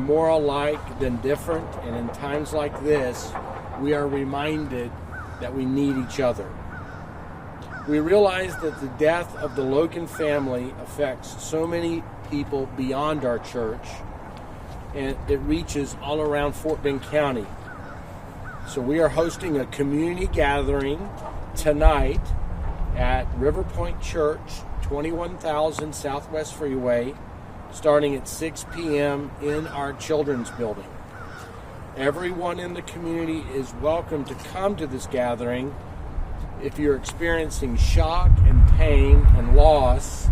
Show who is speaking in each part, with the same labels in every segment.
Speaker 1: more alike than different, and in times like this, we are reminded that we need each other. We realize that the death of the Logan family affects so many people beyond our church, and it reaches all around Fort Bend County. So we are hosting a community gathering tonight at River Point Church, 21,000 Southwest Freeway, starting at 6 p.m. in our children's building. Everyone in the community is welcome to come to this gathering. If you're experiencing shock and pain and loss,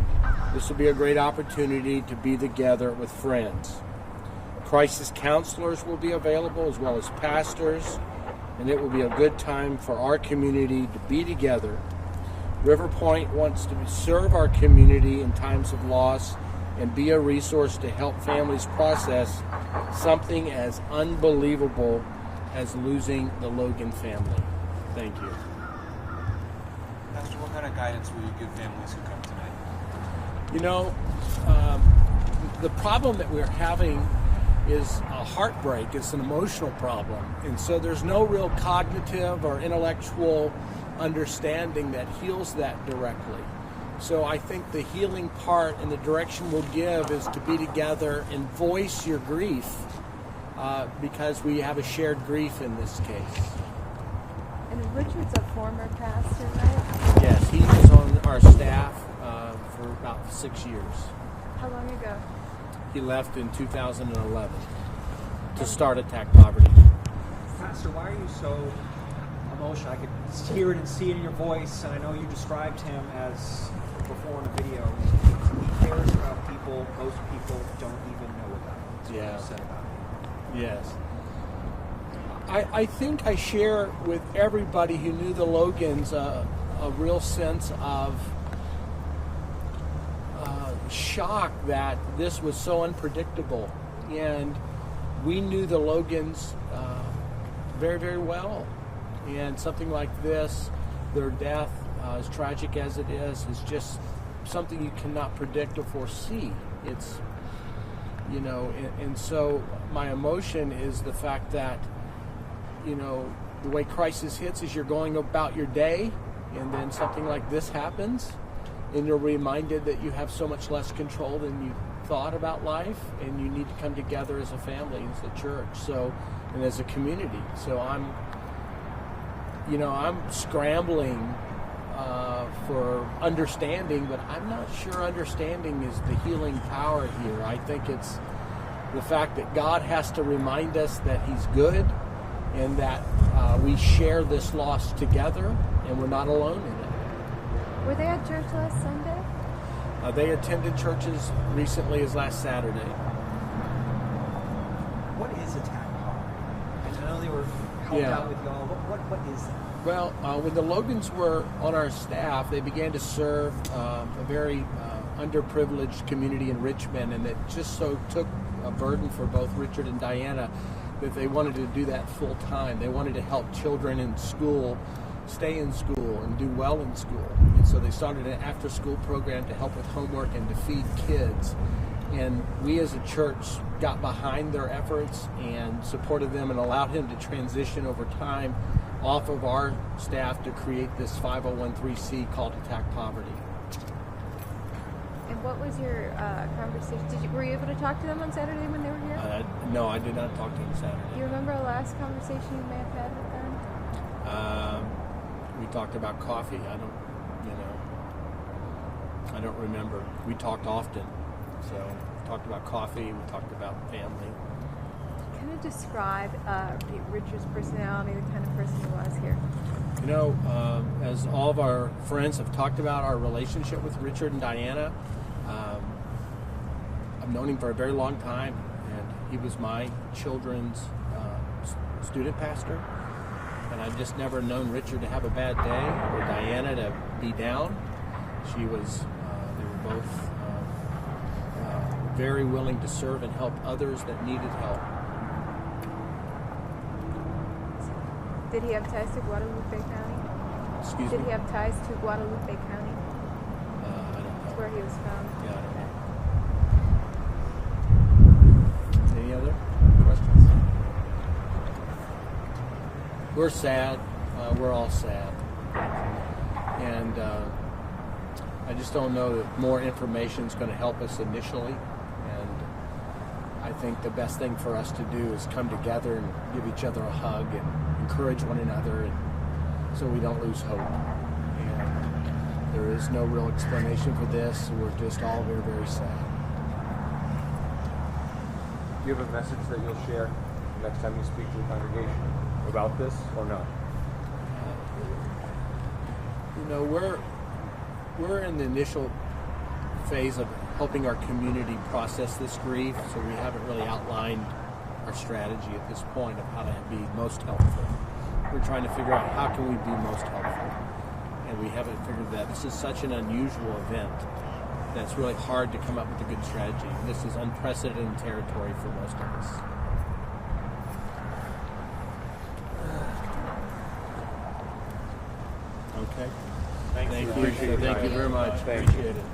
Speaker 1: this will be a great opportunity to be together with friends. Crisis counselors will be available, as well as pastors, and it will be a good time for our community to be together. River Point wants to serve our community in times of loss and be a resource to help families process something as unbelievable as losing the Logan family. Thank you.
Speaker 2: Pastor, what kind of guidance will you give families who come tonight?
Speaker 1: You know, the problem that we're having is a heartbreak. It's an emotional problem. And so there's no real cognitive or intellectual understanding that heals that directly. So I think the healing part and the direction we'll give is to be together and voice your grief, because we have a shared grief in this case.
Speaker 3: And Richard's a former pastor, right?
Speaker 1: Yes, he was on our staff for about 6 years.
Speaker 3: How long ago?
Speaker 1: He left in 2011 to start Attack Poverty.
Speaker 4: Pastor, why are you so emotional? I could hear it and see it in your voice, and I know you described him as, before in a video, he cares about people most people don't even know about. That's what you said about him.
Speaker 1: Yes. I think I share with everybody who knew the Logans a real sense of shock that this was so unpredictable. And we knew the Logans very, very well. And something like this, their death, as tragic as it is just something you cannot predict or foresee. It's, you know, and so my emotion is the fact that, you know, the way crisis hits is you're going about your day, and then something like this happens, and you're reminded that you have so much less control than you thought about life, and you need to come together as a family, as a church, so, and as a community. So I'm scrambling for understanding, but I'm not sure understanding is the healing power here. I think it's the fact that God has to remind us that He's good, and that we share this loss together, and we're not alone in it.
Speaker 3: Were they at church last Sunday?
Speaker 1: They attended churches recently as last Saturday.
Speaker 4: What is Attack Poverty? I know they were helped out with y'all. What is that?
Speaker 1: Well, when the Logans were on our staff, they began to serve a very underprivileged community in Richmond, and it just so took a burden for both Richard and Diana that they wanted to do that full time. They wanted to help children in school stay in school and do well in school. And so they started an after-school program to help with homework and to feed kids. And we as a church got behind their efforts and supported them and allowed him to transition over time off of our staff to create this 501(c) called Attack Poverty.
Speaker 3: And what was your conversation? Were you able to talk to them on Saturday when they were here?
Speaker 1: No, I did not talk to them Saturday.
Speaker 3: Do you remember a last conversation you may have had with them?
Speaker 1: We talked about coffee. I don't remember. We talked often. So we talked about coffee, we talked about family.
Speaker 3: Kind of describe Richard's personality, the kind of person he was here.
Speaker 1: You know, as all of our friends have talked about our relationship with Richard and Diana, I've known him for a very long time, and he was my children's student pastor, and I've just never known Richard to have a bad day or Diana to be down. She was, they were both very willing to serve and help others that needed help.
Speaker 3: Did he have ties to Guadalupe County?
Speaker 1: Excuse
Speaker 3: Did
Speaker 1: me?
Speaker 3: he have ties to Guadalupe County?
Speaker 1: I don't know.
Speaker 3: That's where he was from.
Speaker 1: Yeah, I don't know. Any other? We're sad. We're all sad. And I just don't know that more information is going to help us initially. And I think the best thing for us to do is come together and give each other a hug and encourage one another, and so we don't lose hope. And there is no real explanation for this. We're just all very, very sad.
Speaker 5: Do you have a message that you'll share next time you speak to the congregation about this, or no?
Speaker 1: You know, we're in the initial phase of helping our community process this grief, so we haven't really outlined our strategy at this point of how to be most helpful. We're trying to figure out how can we be most helpful, and we haven't figured that. This is such an unusual event that it's really hard to come up with a good strategy. This is unprecedented territory for most of us. Okay. Thank you.
Speaker 5: Appreciate your
Speaker 1: Thank you
Speaker 5: time.
Speaker 1: very much.
Speaker 5: Thank you.
Speaker 1: Appreciate it.